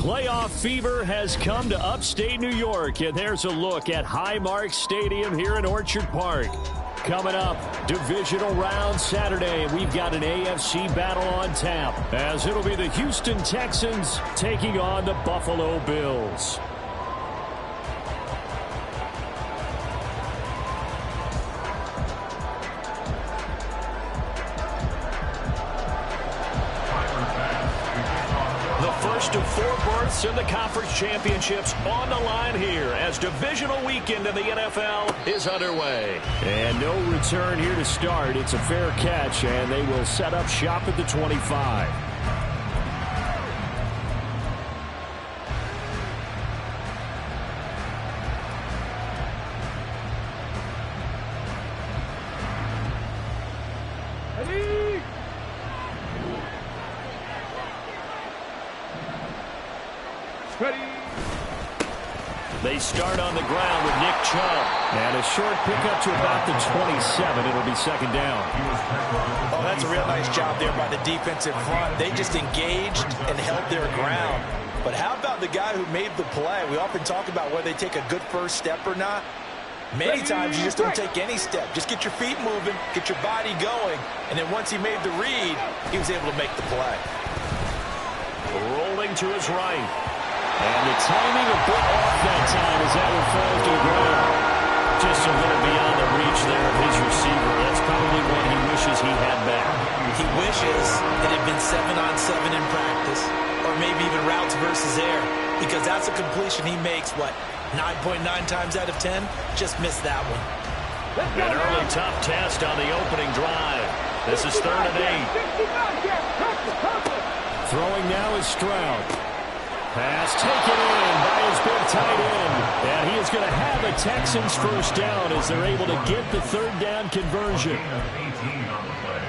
Playoff fever has come to upstate New York, and there's a look at Highmark Stadium here in Orchard Park. Coming up, divisional round Saturday, and we've got an AFC battle on tap, as it'll be the Houston Texans taking on the Buffalo Bills. First of 4 berths in the conference championships on the line here as divisional weekend in the NFL is underway. And no return here to start. It's a fair catch, and they will set up shop at the 25. They start on the ground with Nick Chubb. And a short pickup to about the 27. It'll be second down. Oh, that's a real nice job there by the defensive front. They just engaged and held their ground. But how about the guy who made the play? We often talk about whether they take a good first step or not. Many times you just don't take any step. Just get your feet moving, get your body going, and then once he made the read, he was able to make the play. Rolling to his right. And the timing a bit off that time as that one falls to the ground. Just a little beyond the reach there of his receiver. That's probably what he wishes he had back. He wishes it had been 7-on-7 in practice, or maybe even routes versus air, because that's a completion he makes, 9.9 times out of 10? Just missed that one. An early tough test on the opening drive. This is 3rd and 8. Throwing now is Stroud. Pass taken in by his big tight end. And he is going to have a Texans first down as they're able to get the 3rd down conversion. 18 on the play.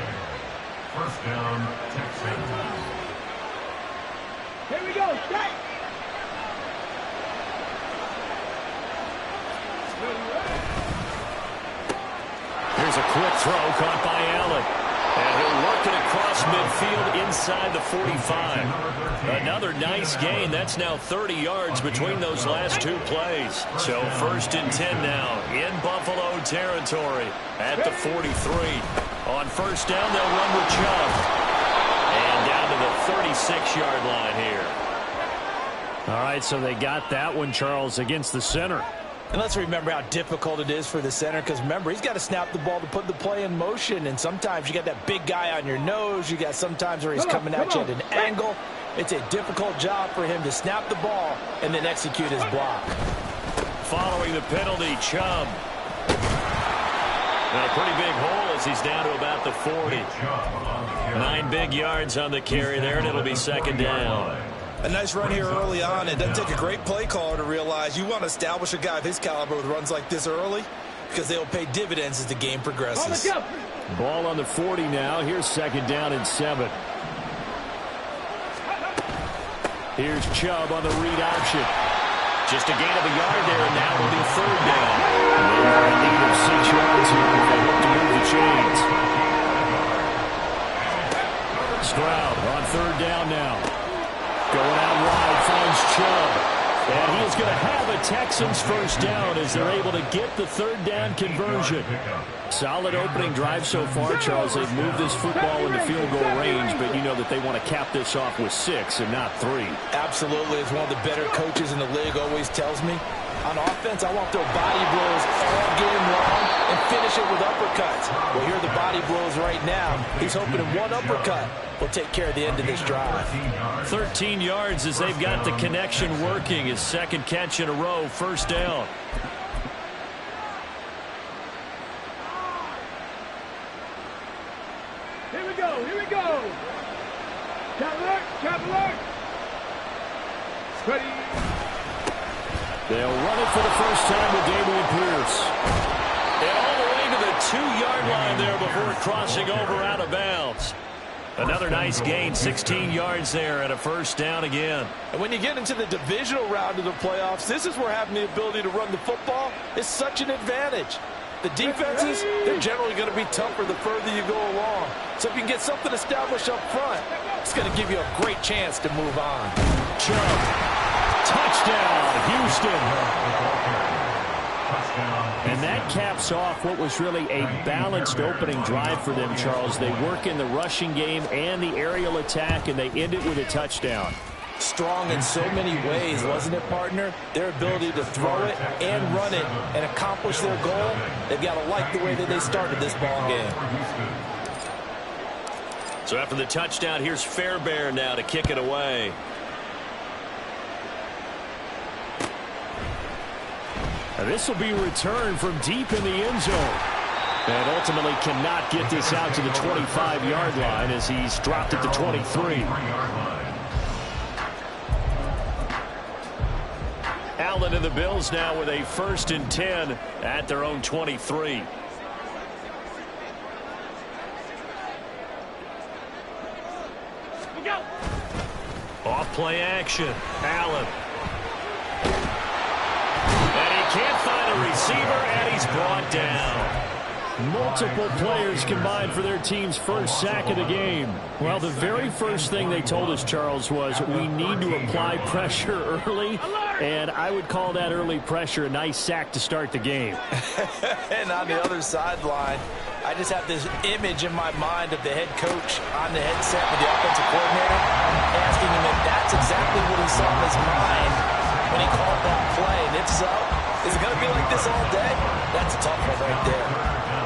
First down, Texans. Here we go, strike. Here's a quick throw caught by Allen. And he'll work it across midfield inside the 45. Another nice gain. That's now 30 yards between those last 2 plays. So 1st and 10 now in Buffalo territory at the 43. On 1st down, they'll run with Chubb. And down to the 36-yard line here. All right, so they got that one, Charles, against the center. And let's remember how difficult it is for the center, because remember, he's got to snap the ball to put the play in motion, and sometimes you got that big guy on your nose. You got sometimes where he's coming at you at an angle. It's a difficult job for him to snap the ball and then execute his block. Following the penalty, Chubb. And a pretty big hole as he's down to about the 40. 9 big yards on the carry there, and it'll be 2nd down. A nice run here early on. It doesn't take a great play caller to realize you want to establish a guy of his caliber with runs like this early, because they'll pay dividends as the game progresses. Ball on the 40 now. Here's 2nd down and 7. Here's Chubb on the read option. Just a gain of a yard there, and now will be 3rd down. They are in need of 6 yards here if they hope to move the chains. Stroud on 3rd down now. Going out wide, finds Chubb. And he is going to have a Texans first down as they're able to get the 3rd down conversion. Solid opening drive so far, Charles. They've moved this football into field goal range, but you know that they want to cap this off with 6 and not 3. Absolutely. As one of the better coaches in the league always tells me, on offense, I want to throw body blows all game long and finish it with uppercuts. Well, here are the body blows right now. He's hoping in one uppercut will take care of the end of this drive. 13 yards as they've got the connection working. His 2nd catch in a row, 1st down. Here we go, here we go. Trap alert. Ready. They'll run it for the first time with Damian Pierce. And all the way to the 2-yard line there before crossing over out of bounds. Another nice gain, 16 yards there and a 1st down again. And when you get into the divisional round of the playoffs, this is where having the ability to run the football is such an advantage. The defenses, they're generally going to be tougher the further you go along. So if you can get something established up front, it's going to give you a great chance to move on. Chubb. Touchdown, Houston. And that caps off what was really a balanced opening drive for them, Charles. They work in the rushing game and the aerial attack, and they end it with a touchdown. Strong in so many ways, wasn't it, partner? Their ability to throw it and run it and accomplish their goal, they've got to like the way that they started this ball game. So after the touchdown, here's Fairbairn now to kick it away. This will be returned from deep in the end zone. And ultimately cannot get this out to the 25-yard line as he's dropped at the 23. Allen and the Bills now with a 1st and 10 at their own 23. Off play action. Allen. And he can't find a receiver, and he's brought down. Multiple players combined for their team's first sack of the game. Well, the very first thing they told us, Charles, was we need to apply pressure early, and I would call that early pressure a nice sack to start the game. And on the other sideline, I just have this image in my mind of the head coach on the headset with the offensive coordinator asking him if that's exactly what he saw in his mind when he called that play. And if so, is it going to be like this all day? That's a tough one right there.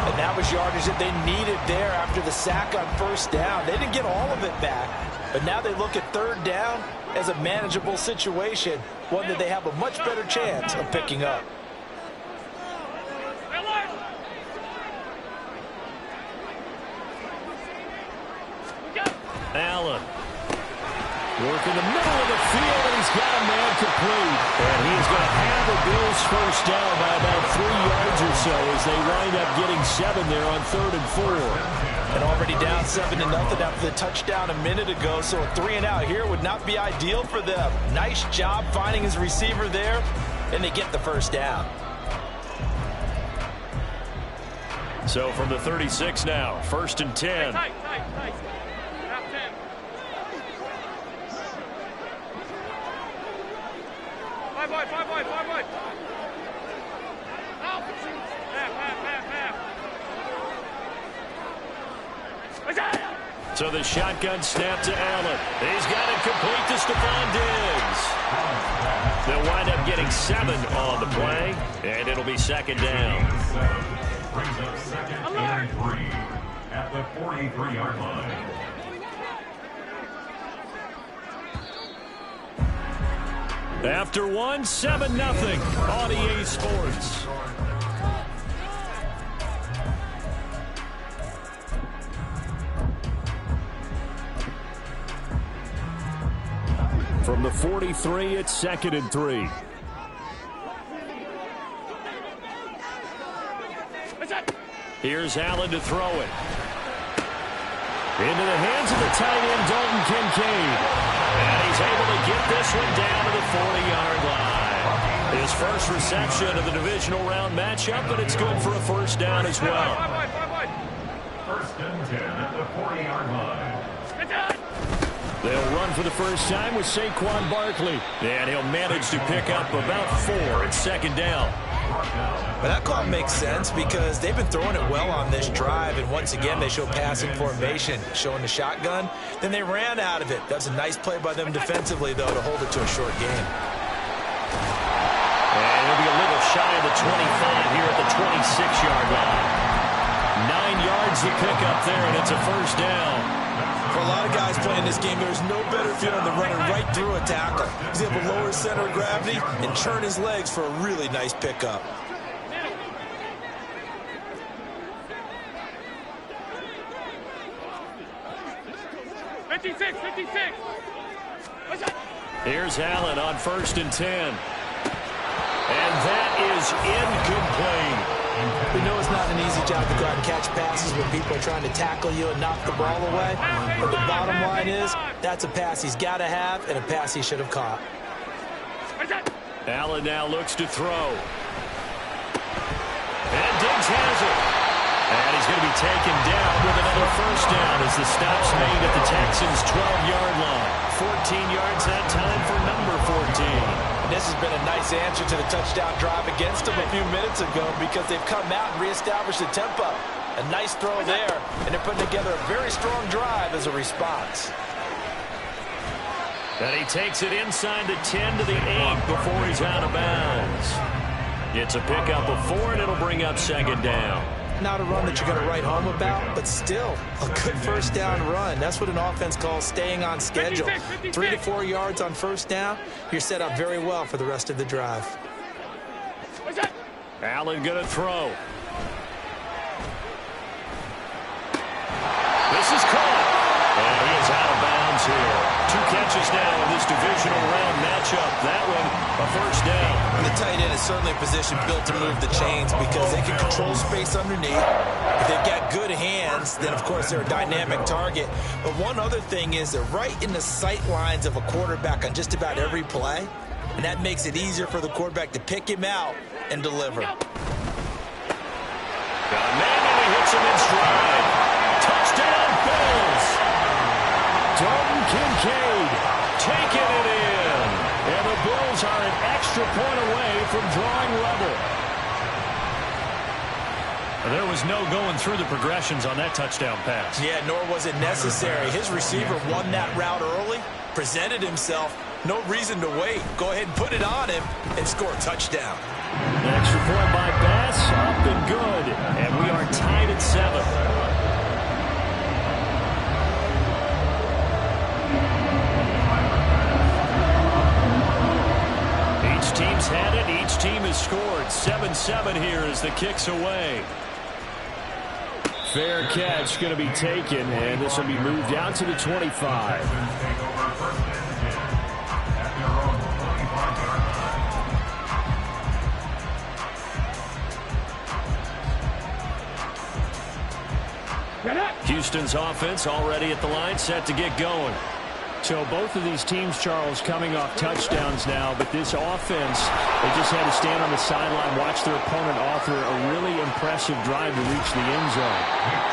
And that was yardage that they needed there after the sack on 1st down. They didn't get all of it back, but now they look at 3rd down as a manageable situation, one that they have a much better chance of picking up. Allen. Work in the middle of the field, and he's got a man complete. And he's going to have the Bills 1st down by about 3 yards or so as they wind up getting 7 there on 3rd and 4. And already down 7-0 after the touchdown a minute ago, so a 3-and-out here would not be ideal for them. Nice job finding his receiver there, and they get the 1st down. So from the 36 now, 1st and 10. So the shotgun snap to Allen. He's got it complete to Stephon Diggs. They'll wind up getting 7 on the play, and it'll be 2nd down. Brings up 2nd and 3 at the 43-yard line. After 7-0 on EA Sports. From the 43, it's 2nd and 3. Here's Allen to throw it. Into the hands of the tight end, Dalton Kincaid. And he's able to get this one down to the 40-yard line. His first reception of the divisional round matchup, but it's good for a 1st down as well. 1st and 10 at the 40-yard line. They'll run for the first time with Saquon Barkley. And he'll manage to pick up about 4 at 2nd down. But that call makes sense because they've been throwing it well on this drive, and once again they show passing formation, showing the shotgun. Then they ran out of it. That's a nice play by them defensively, though, to hold it to a short game. And he'll be a little shy of the 25 here at the 26-yard line. 9 yards to pick up there, and it's a 1st down. For a lot of guys playing this game, there's no better feeling than running right through a tackle. He's able to lower his center of gravity and turn his legs for a really nice pickup. Here's Allen on 1st and 10. And that is incomplete. We know it's not an easy job to go out and catch passes when people are trying to tackle you and knock the ball away. But the bottom line is, that's a pass he's got to have and a pass he should have caught. Allen now looks to throw. And Diggs has it. And he's going to be taken down with another first down as the stop's made at the Texans' 12-yard line. 14 yards that time for number 14. And this has been a nice answer to the touchdown drive against them a few minutes ago because they've come out and reestablished the tempo. A nice throw there, and they're putting together a very strong drive as a response. And he takes it inside the 10 to the 8 before he's out of bounds. It's a pickup of 4, and it'll bring up second down. Not a run that you're going to write home about, but still a good first down run. That's what an offense calls staying on schedule. 3 to 4 yards on first down, you're set up very well for the rest of the drive. Allen going to throw. This is caught. And he is out of bounds here. 2 catches now in this divisional round matchup. That one, a first down. And the tight end is certainly a position built to move the chains because they can control space underneath. If they've got good hands, then of course they're a dynamic target. But one other thing is they're right in the sight lines of a quarterback on just about every play. And that makes it easier for the quarterback to pick him out and deliver. Got a man and he hits him in stride. Touchdown, Bills. Dalton Kincaid taking it in. And the Bills are an extra point away from drawing level. There was no going through the progressions on that touchdown pass. Yeah, nor was it necessary. His receiver won that route early, presented himself. No reason to wait. Go ahead and put it on him and score a touchdown. An extra point by Bass, up and good. And we are tied at 7. Each team's had it. Each team has scored. 7-7 here as the kick's away. Fair catch going to be taken, and this will be moved out to the 25. Houston's offense already at the line, set to get going. So both of these teams, Charles, coming off touchdowns now, but this offense, they just had to stand on the sideline, watch their opponent author a really impressive drive to reach the end zone.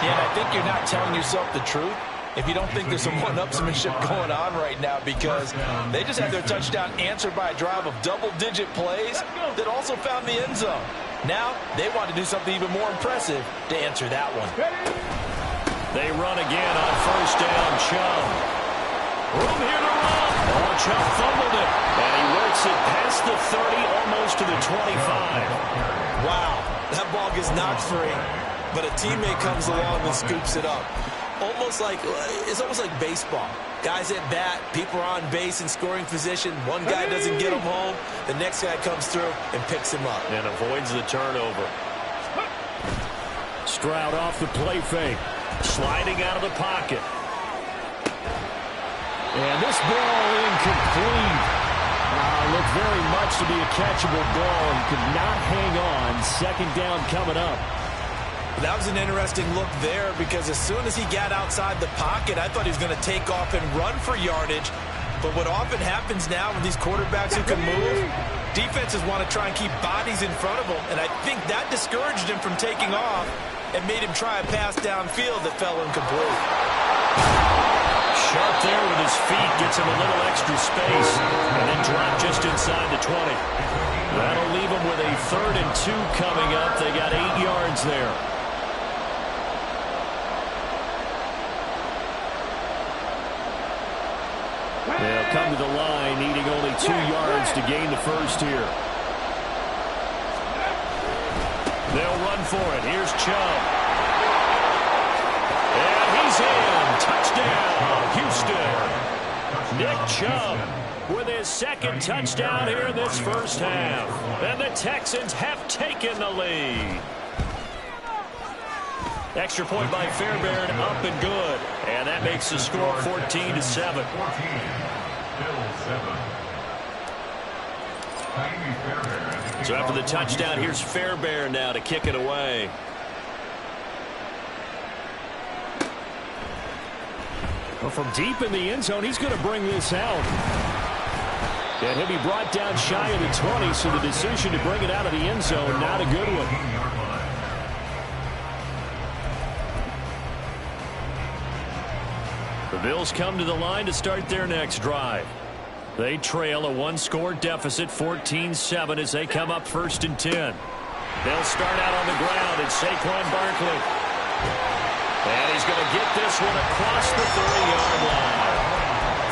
Yeah, I think you're not telling yourself the truth if you don't think there's some one-upsmanship going on right now because they just had their touchdown answered by a drive of double-digit plays that also found the end zone. Now they want to do something even more impressive to answer that one. They run again on first down. Chubb. Room here to run. Oh, Chubb fumbled it. And he works it past the 30, almost to the 25. Wow, that ball gets knocked free, but a teammate comes along and scoops it up. It's almost like baseball. Guys at bat, people are on base in scoring position. One guy doesn't get him home. The next guy comes through and picks him up. And avoids the turnover. Stroud off the play fake. Sliding out of the pocket. And this ball incomplete. Looked very much to be a catchable ball and could not hang on. Second down coming up. That was an interesting look there because as soon as he got outside the pocket, I thought he was going to take off and run for yardage. But what often happens now with these quarterbacks who can move, defenses want to try and keep bodies in front of them. And I think that discouraged him from taking off and made him try a pass downfield that fell incomplete. Sharp there with his feet, gets him a little extra space, and then dropped just inside the 20. That'll leave him with a 3rd and 2 coming up. They got 8 yards there. They'll come to the line, needing only 2 yards to gain the first here. They'll run for it. Here's Chubb. And he's in. Touchdown, Houston. Nick Chubb with his 2nd touchdown here in this first half. And the Texans have taken the lead. Extra point by Fairbairn, up and good. And that makes the score 14-7. So after the touchdown, here's Fairbairn now to kick it away. Well, from deep in the end zone, he's going to bring this out. And he'll be brought down shy of the 20, so the decision to bring it out of the end zone, not a good one. Bills come to the line to start their next drive. They trail a one-score deficit, 14-7, as they come up 1st and 10. They'll start out on the ground, and Saquon Barkley. And he's going to get this one across the 30-yard line.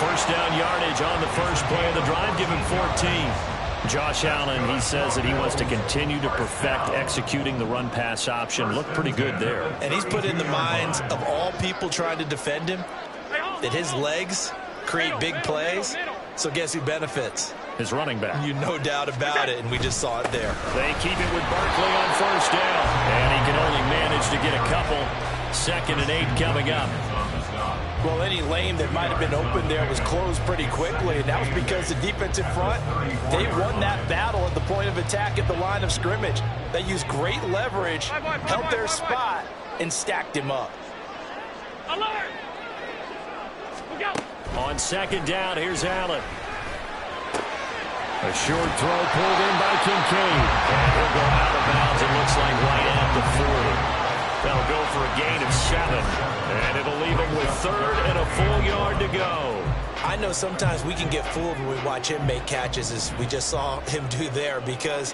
First down yardage on the first play of the drive, give him 14. Josh Allen, he says that he wants to continue to perfect executing the run-pass option. Looked pretty good there. And he's put in the minds of all people trying to defend him that his legs create big plays. So guess who benefits? His running back. You no doubt about it, and we just saw it there. They keep it with Barkley on first down. And he can only manage to get a couple. 2nd and 8 coming up. Well, any lane that might have been open there was closed pretty quickly, and that was because the defensive front, they won that battle at the point of attack at the line of scrimmage. They used great leverage, held their spot, and stacked him up. Alert! Look out! On 2nd down, here's Allen. A short throw pulled in by Kincaid. And he'll go out of bounds, it looks like right at the 40. They'll go for a gain of 7. And it'll leave him with 3rd and a full yard to go. I know sometimes we can get fooled when we watch him make catches, as we just saw him do there, because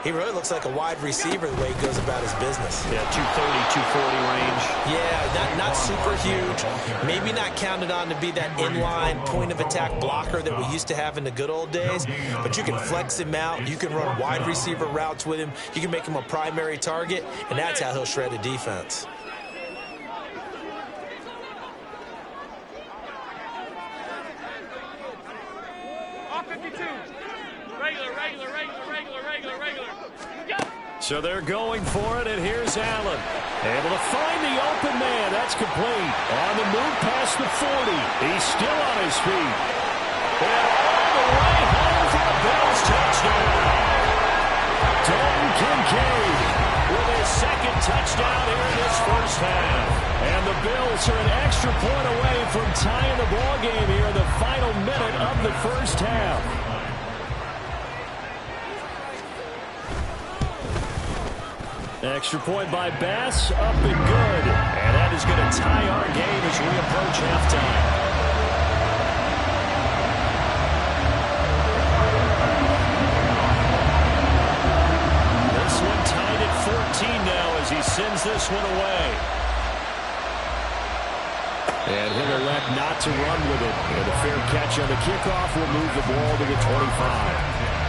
he really looks like a wide receiver the way he goes about his business. Yeah, 230, 240 range. Yeah, not super huge. Maybe not counted on to be that inline point-of-attack blocker that we used to have in the good old days. But you can flex him out. You can run wide receiver routes with him. You can make him a primary target, and that's how he'll shred a defense. So they're going for it, and here's Allen. Able to find the open man. That's complete. On the move past the 40. He's still on his feet. And all the way home for a Bills touchdown. Dalton Kincaid with his 2nd touchdown here in this first half. And the Bills are an extra point away from tying the ball game here in the final minute of the first half. Extra point by Bass, up and good. And that is going to tie our game as we approach halftime. This one tied at 14 now as he sends this one away. And he'll elect not to run with it. And a fair catch on the kickoff will move the ball to the 25.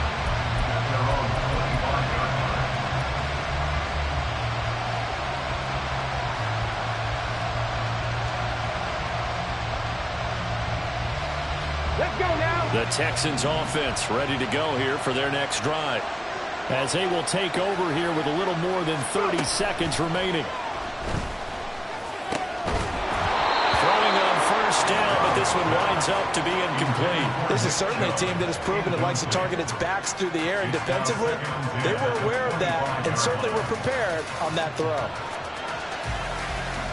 The Texans offense ready to go here for their next drive, as they will take over here with a little more than 30 seconds remaining. Throwing on first down, but this one winds up to be incomplete. This is certainly a team that has proven it likes to target its backs through the air, and defensively, they were aware of that and certainly were prepared on that throw.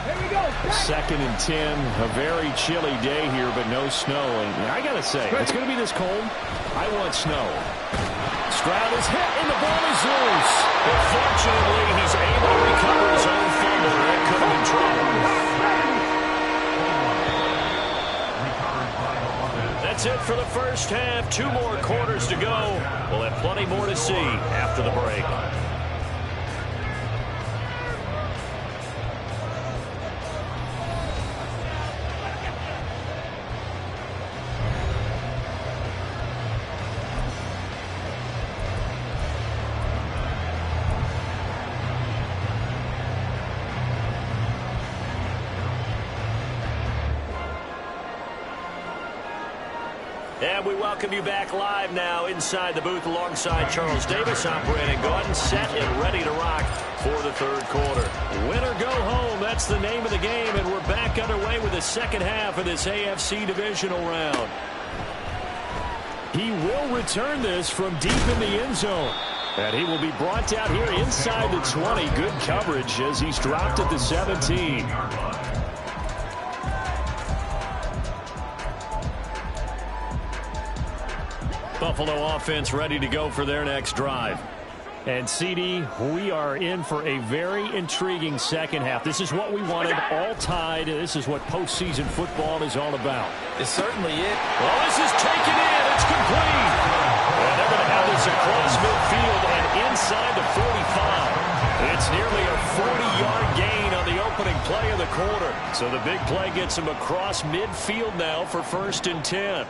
2nd and 10, a very chilly day here, but no snow. And I got to say, if it's going to be this cold, I want snow. Stroud is hit, and the ball is loose. But fortunately, he's able to recover his own fumble. That could have been trouble. That's it for the first half. 2 more quarters to go. We'll have plenty more to see after the break. And we welcome you back live now inside the booth alongside Charles Davis. I'm Brandon Gaudin, set and ready to rock for the 3rd quarter. Win or go home, that's the name of the game, and we're back underway with the second half of this AFC divisional round. He will return this from deep in the end zone. And he will be brought down here inside the 20. Good coverage as he's dropped at the 17. Buffalo offense ready to go for their next drive. And, CD, we are in for a very intriguing second half. This is what we wanted, all tied. This is what postseason football is all about. It certainly is. Well, this is taken in. It's complete. And they're going to have this across midfield and inside the 45. It's nearly a 40-yard gain on the opening play of the quarter. So the big play gets him across midfield now for 1st and 10.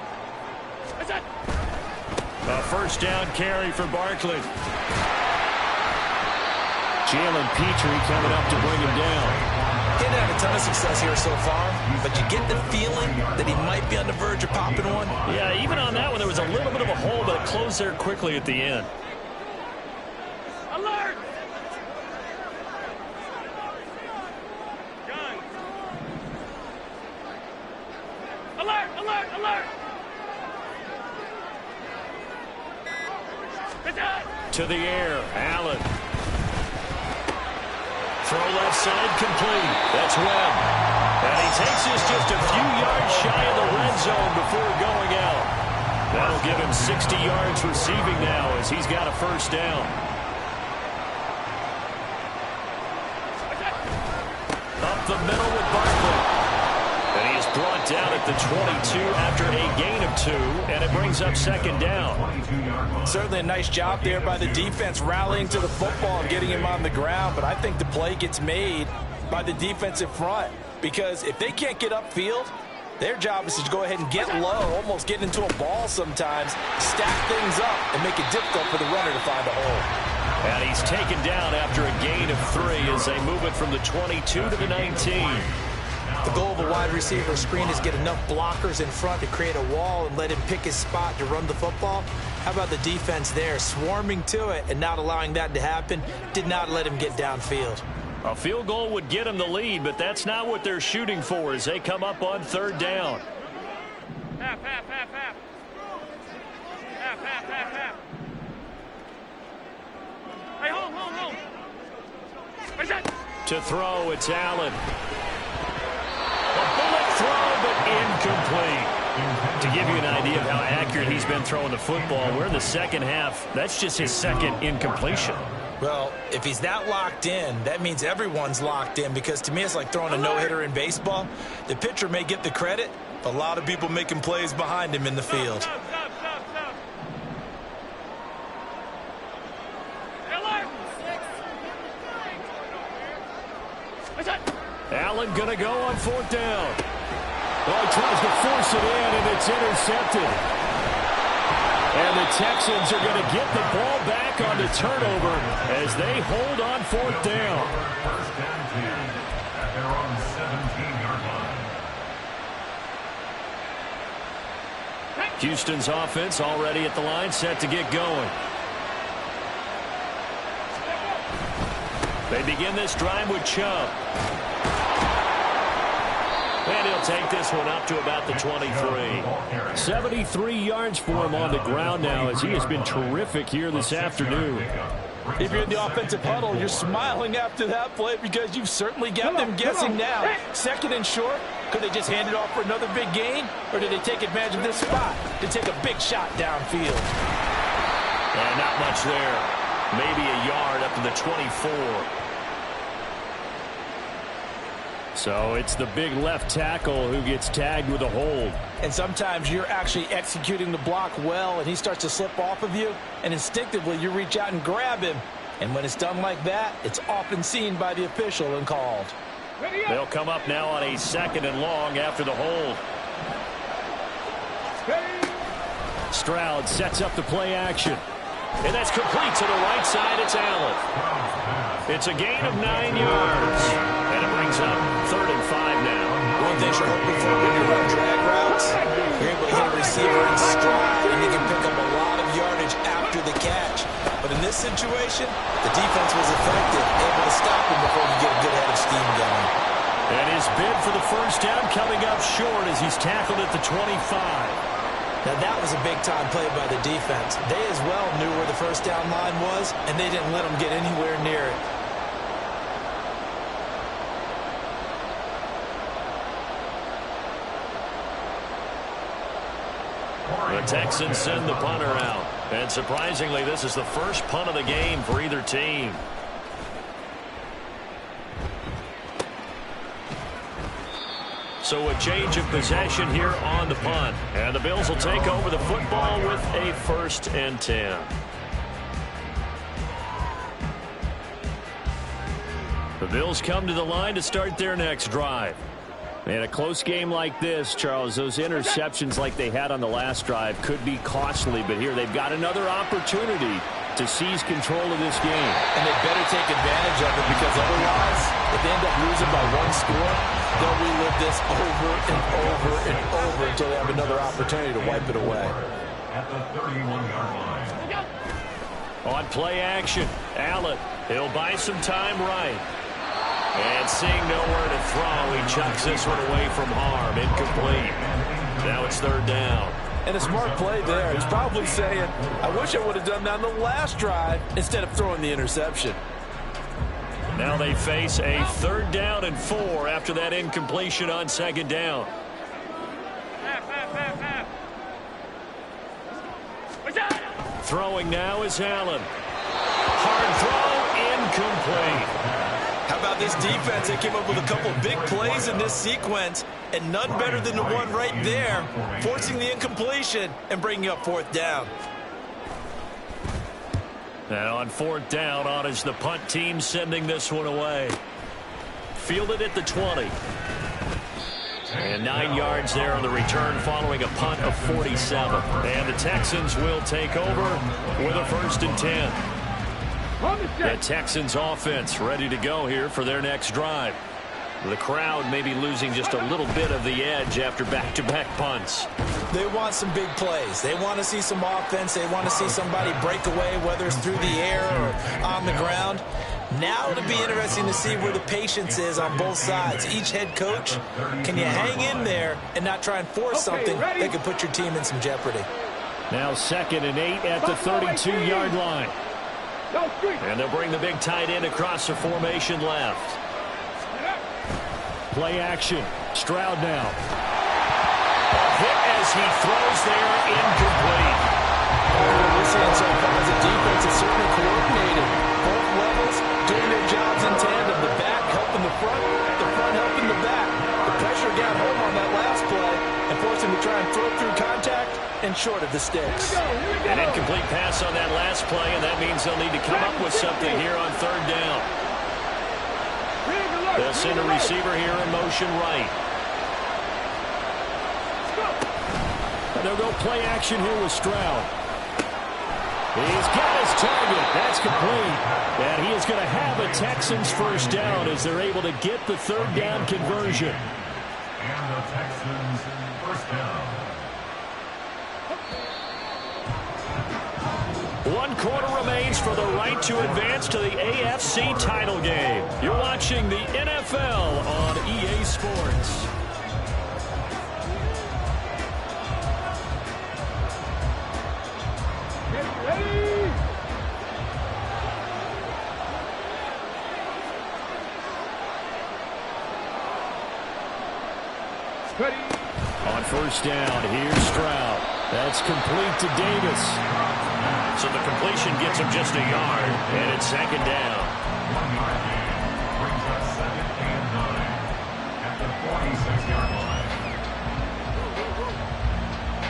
A first down carry for Barkley. Jalen Petrie coming up to bring him down. He didn't have a ton of success here so far, but you get the feeling that he might be on the verge of popping one. Yeah, even on that one, there was a little bit of a hole, but it closed there quickly at the end. Alert! Gun. Alert! Alert! Alert! To the air, Allen. Throw left side complete. That's Webb. And he takes this just a few yards shy of the red zone before going out. That'll give him 60 yards receiving now as he's got a first down. Up the middle with Barkley. And he is brought down at the 22 after a gain of 2, and it brings up second down. Certainly a nice job there by the defense rallying to the football and getting him on the ground, but I think the play gets made by the defensive front because if they can't get upfield, their job is to go ahead and get low, almost get into a ball sometimes, stack things up, and make it difficult for the runner to find a hole. And he's taken down after a gain of 3 as they move it from the 22 to the 19. The goal of a wide receiver screen is get enough blockers in front to create a wall and let him pick his spot to run the football. How about the defense there, swarming to it and not allowing that to happen, did not let him get downfield. A field goal would get him the lead, but that's not what they're shooting for as they come up on 3rd down. Half, half, half, half. Half, half, half, half. Hey, home, home, home. Where's that? To throw, it's Allen. A bullet throw, but incomplete. To give you an idea of how accurate he's been throwing the football, we're in the second half. That's just his second incompletion. Well, if he's that locked in, that means everyone's locked in because to me it's like throwing a no-hitter in baseball. The pitcher may get the credit, but a lot of people making plays behind him in the field. Stop, stop, stop, stop. Alert! Where's that? Allen going to go on 4th down. Oh, he tries to force it in, and it's intercepted. And the Texans are going to get the ball back on the turnover as they hold on 4th down. First and 10 at their own 17-yard line. Houston's offense already at the line, set to get going. They begin this drive with Chubb. And he'll take this one up to about the 23. 73 yards for him on the ground now as he has been terrific here this afternoon. If you're in the offensive huddle, you're smiling after that play because you've certainly got them guessing now. 2nd and short, could they just hand it off for another big gain? Or did they take advantage of this spot to take a big shot downfield? And not much there. Maybe a yard up to the 24. So it's the big left tackle who gets tagged with a hold. And sometimes you're actually executing the block well and he starts to slip off of you, and instinctively you reach out and grab him. And when it's done like that, it's often seen by the official and called. They'll come up now on a 2nd and long after the hold. Stroud sets up the play action. And that's complete to the right side. It's Allen. It's a gain of 9 yards. And it brings up 3rd and 5 now. One thing you're hoping for when you run drag routes, you're able to hit a receiver in stride, and you can pick up a lot of yardage after the catch. But in this situation, the defense was effective, able to stop him before you get a good head of steam going. And his bid for the first down coming up short as he's tackled at the 25. Now that was a big-time play by the defense. They as well knew where the first down line was, and they didn't let them get anywhere near it. The Texans send the punter out. And surprisingly, this is the first punt of the game for either team. So a change of possession here on the punt. And the Bills will take over the football with a 1st and 10. The Bills come to the line to start their next drive. In a close game like this, Charles, those interceptions like they had on the last drive could be costly. But here they've got another opportunity to seize control of this game. And they better take advantage of it, because otherwise, if they end up losing by 1 score, they'll relive this over and over and over until they have another opportunity to wipe it away. At the 31-yard line. On play action, Allen, he'll buy some time right. And seeing nowhere to throw, he chucks this one away from harm. Incomplete. Now it's 3rd down. And a smart play there. He's probably saying, I wish I would have done that on the last drive instead of throwing the interception. Now they face a 3rd down and 4 after that incompletion on 2nd down. Throwing now is Allen. Hard throw, incomplete. How about this defense? They came up with a couple big plays in this sequence, and none better than the one right there, forcing the incompletion and bringing up 4th down. Now on 4th down, on is the punt team sending this one away. Fielded at the 20. And 9 yards there on the return following a punt of 47. And the Texans will take over with a 1st and 10. The Texans offense ready to go here for their next drive. The crowd may be losing just a little bit of the edge after back-to-back punts. They want some big plays. They want to see some offense. They want to see somebody break away, whether it's through the air or on the ground. Now it'll be interesting to see where the patience is on both sides. Each head coach, can you hang in there and not try and force something that could put your team in some jeopardy? Now 2nd and 8 at the 32-yard line. And they'll bring the big tight end across the formation left. Play action. Stroud now. A hit as he throws there, incomplete. What we're seeing so far is the defense is certainly coordinated. Both levels doing their jobs in tandem. The back helping the front helping the back. The pressure got home on that last play and forced him to try and throw through contact and short of the sticks. An incomplete pass on that last play, and that means they'll need to come up with something here on 3rd down. They'll send a receiver here in motion right. They'll go play action here with Stroud. He's got his target. That's complete. And he is going to have a Texans 1st down as they're able to get the 3rd down conversion. And the Texans 1st down. 1 quarter remains for the right to advance to the AFC title game. You're watching the NFL on EA Sports. On 1st down, here's Stroud. That's complete to Davis. So the completion gets him just a yard, and it's 2nd down. 1 yard gain brings up 2nd and 9 at the 46-yard line.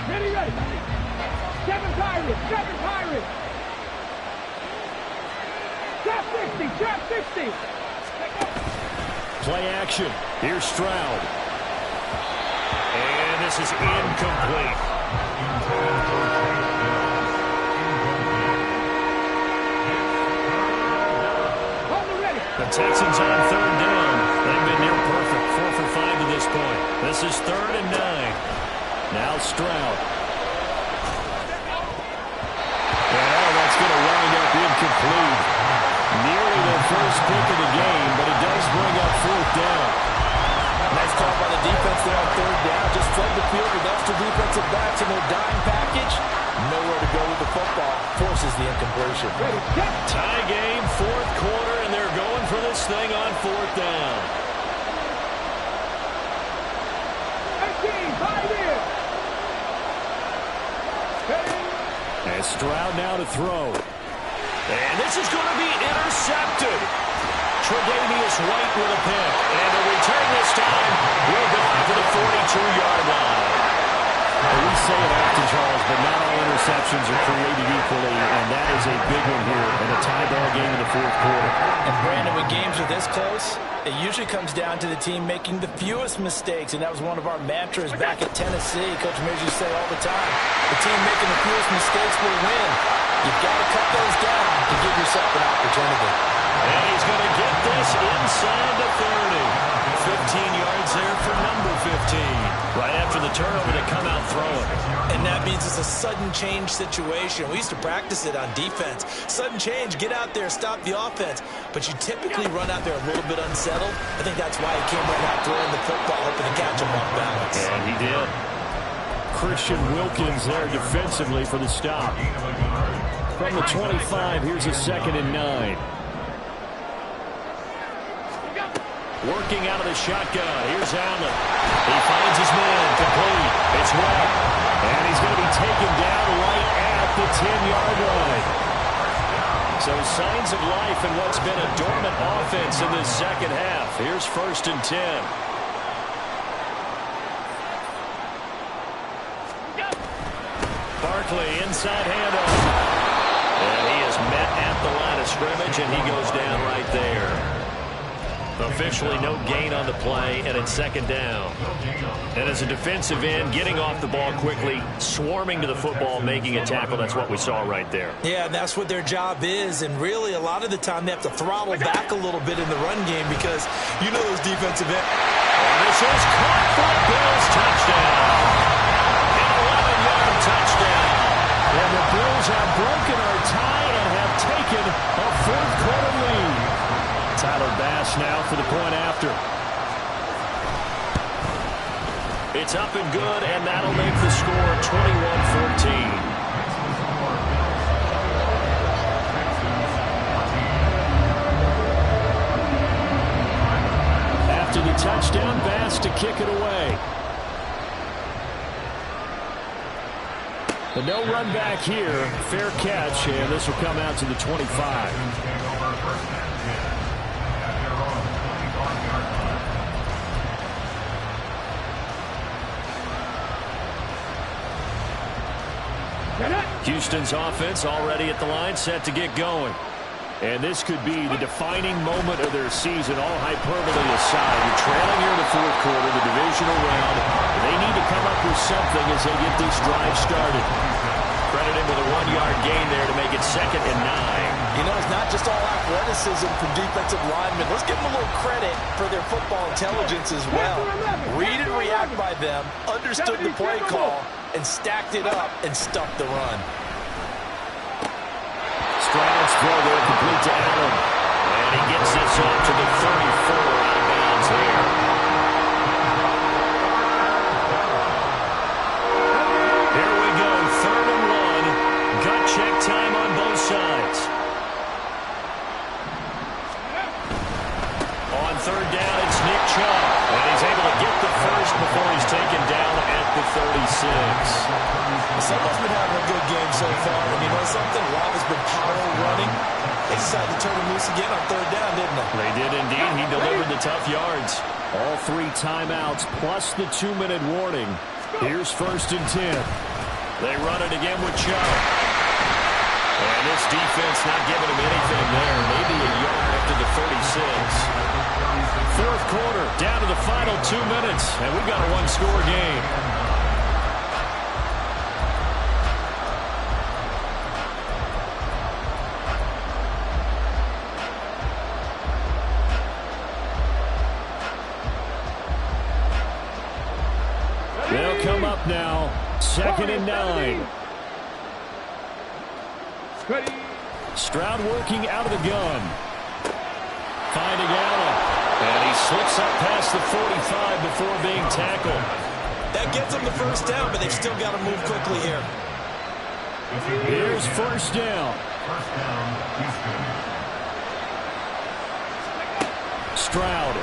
Ready. 7 Pirates. Trap 60. Play action. Here's Stroud. And this is incomplete. The Texans on 3rd down. They've been near perfect. 4 for 5 to this point. This is 3rd and 9. Now Stroud. And that's going to wind up incomplete. Nearly their first pick of the game, but it does bring up 4th down. Nice call by the defense there on 3rd down. Just flood the field with extra defensive backs in their dime package. Nowhere to go with the football. Forces the incompletion. Tie game, 4th quarter, and they're going for this thing on 4th down. As Stroud now to throw. And this is going to be intercepted. Tre'Davious White with a pick. And the return this time will go out to the 42-yard line. Well, we say it often, Charles, but not all interceptions are created equally, and that is a big one here in a tie ball game in the fourth quarter. And Brandon, when games are this close, it usually comes down to the team making the fewest mistakes, and that was one of our mantras back at Tennessee. Coach Mears used to say all the time, the team making the fewest mistakes will win. You've got to cut those down to give yourself an opportunity. And he's going to get this inside the 30. 15 yards there for number 15. Right after the turnover, to come out throwing. And that means it's a sudden change situation. We used to practice it on defense. Sudden change, get out there, stop the offense. But you typically run out there a little bit unsettled. I think that's why he came right out throwing the football, hoping to catch him off balance. And he did. Christian Wilkins there defensively for the stop. From the 25, here's a 2nd and 9. Working out of the shotgun. Here's Allen. He finds his man. Complete. It's Webb. And he's going to be taken down right at the 10-yard line. So signs of life in what's been a dormant offense in this second half. Here's 1st and 10. Barkley inside handoff. And he is met at the line of scrimmage, and he goes down right there. Officially no gain on the play, and it's 2nd down. And as a defensive end, getting off the ball quickly, swarming to the football, making a tackle, that's what we saw right there. Yeah, and that's what their job is, and really a lot of the time they have to throttle back a little bit in the run game because you know those defensive ends. And this is caught for a Bills touchdown. An 11-yard touchdown. And the Bills have broken our tie and have taken a fourth-quarter lead. Tyler Bass now for the point after. It's up and good, and that'll make the score 21-14. After the touchdown, Bass to kick it away. The no run back here, fair catch, and this will come out to the 25. Houston's offense already at the line, set to get going. And this could be the defining moment of their season, all hyperbole aside. You're trailing here in the fourth quarter, the divisional round. They need to come up with something as they get this drive started. Credited with a 1-yard gain there to make it 2nd and 9. You know, it's not just all athleticism from defensive linemen. Let's give them a little credit for their football intelligence as well. Read and react by them, understood the play call, and stacked it up and stuffed the run. Stroud's throw there complete to Allen. And he gets this off to the 34 out of bounds here. Here we go, 3rd and 1. Gut check time on both sides. On 3rd down, it's Nick Chubb. And he's able to get the first before he's taken down at the 36. Someone's been having a good game so far, and you know something? Rob has been power running. They decided to turn him loose again on 3rd down, didn't they? They did indeed. He delivered the tough yards. All 3 timeouts plus the 2-minute warning. Here's 1st and 10. They run it again with Chubb. And this defense not giving him anything there. Maybe a yard after the 36. Fourth quarter, down to the final 2 minutes, and we've got a 1-score game. They'll come up now, 2nd and 9. Stroud working out of the gun. Finding Allen. And he slips up past the 45 before being tackled. That gets them the first down, but they've still got to move quickly here. Here's 1st down. Stroud.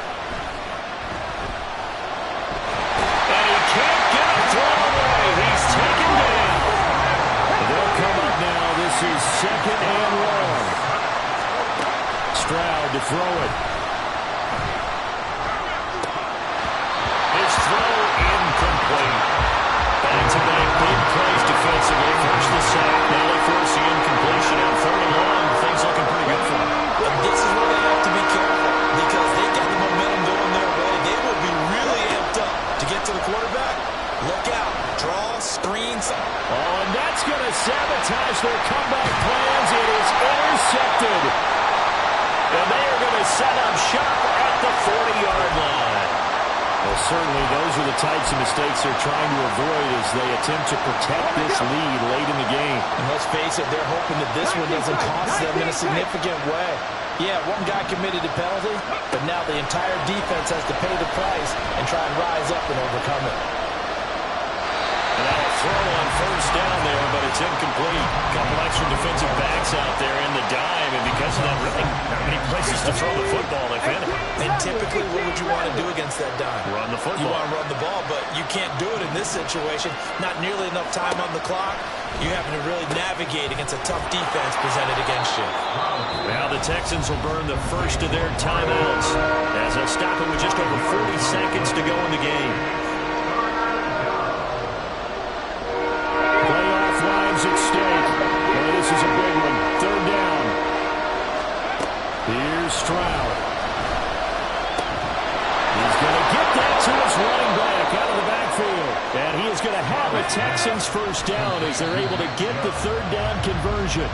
And he can't get a throw away. He's taken down. They'll come up now throw it. His throw incomplete. Back-to-back big plays defensively. First the sack, now they force the incompletion. On 3rd and long, things looking pretty good for them. And this is where they have to be careful because they get the momentum going their way. They will be really amped up to get to the quarterback. Look out. Draw, screens. Oh, and that's going to sabotage their comeback plans. It is intercepted. And they are going to set up shop at the 40-yard line. Well, certainly those are the types of mistakes they're trying to avoid as they attempt to protect this lead late in the game. And let's face it, they're hoping that this one doesn't cost them in a significant way. Yeah, one guy committed a penalty, but now the entire defense has to pay the price and try and rise up and overcome it. And now a throw on 1st down there, but it's incomplete. A couple extra defensive backs out there in the dime, and because of that, really not many places to throw the football, if any. And typically, what would you want to do against that dime? Run the football. You want to run the ball, but you can't do it in this situation. Not nearly enough time on the clock. You having to really navigate against a tough defense presented against you. Now the Texans will burn the first of their timeouts as they'll stop it with just over 40 seconds to go in the game. Playoff lives at stake. Well, this is a big one. 3rd down. Here's Stroud. He's going to get that to his running back out of the backfield. And he is going to have a Texans 1st down as they're able to get the 3rd down conversion.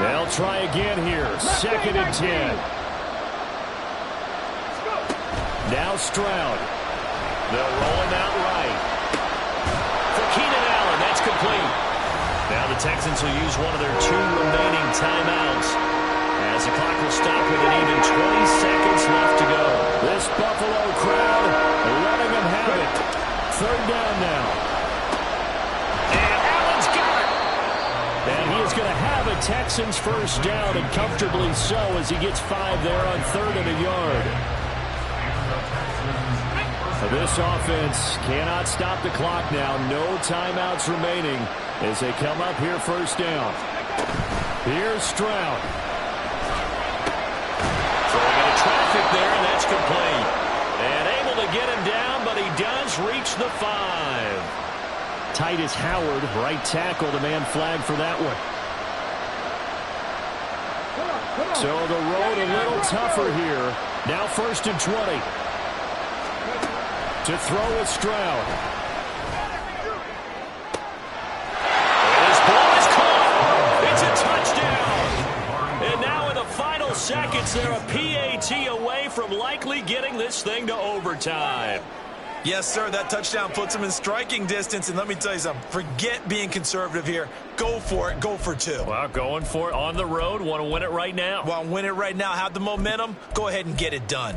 They'll try again here. 2nd and 10. Now Stroud. They'll roll him out right. For Keenan Allen, that's complete. Now the Texans will use one of their 2 remaining timeouts as the clock will stop with an even 20 seconds left to go. This Buffalo crowd letting them have it. 3rd down now. And Allen's got it. And he is going to have a Texans 1st down, and comfortably so as he gets 5 there on 3rd and a yard. This offense cannot stop the clock now. No timeouts remaining as they come up here 1st down. Here's Stroud. Throwing into traffic there, and that's complete. And able to get him down, but he does reach the 5. Titus Howard, right tackle, the man flag for that one. So the road a little tougher here. Now 1st and 20. To throw with Stroud. This ball is caught. It's a touchdown. And now in the final seconds, they're a PAT away from likely getting this thing to overtime. Yes, sir, that touchdown puts them in striking distance. And let me tell you something, forget being conservative here. Go for it. Go for 2. Well, going for it on the road. Want to win it right now. Want to win it right now. Have the momentum. Go ahead and get it done.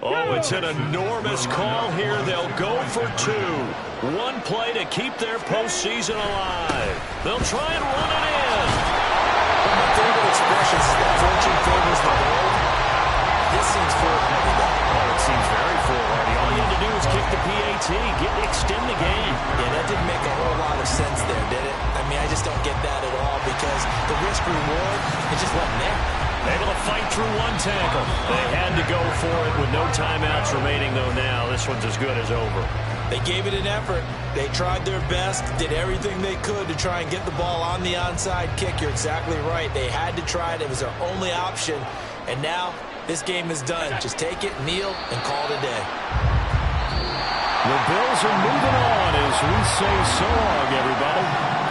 Oh, it's an enormous call here. They'll go for 2. One play to keep their postseason alive. They'll try and run it in. One of my favorite expressions is that fortune favors the bold. This seems foolhardy, though. Oh, it seems very foolhardy. All you had to do was kick the PAT, extend the game. Yeah, that didn't make a whole lot of sense there, did it? I mean, I just don't get that at all because the risk-reward, it just wasn't there. Able to fight through one tackle. They had to go for it with no timeouts remaining, though, now. This one's as good as over. They gave it an effort. They tried their best, did everything they could to try and get the ball on the onside kick. You're exactly right. They had to try it. It was their only option. And now this game is done. Just take it, kneel, and call it a day. The Bills are moving on as we say so long, everybody.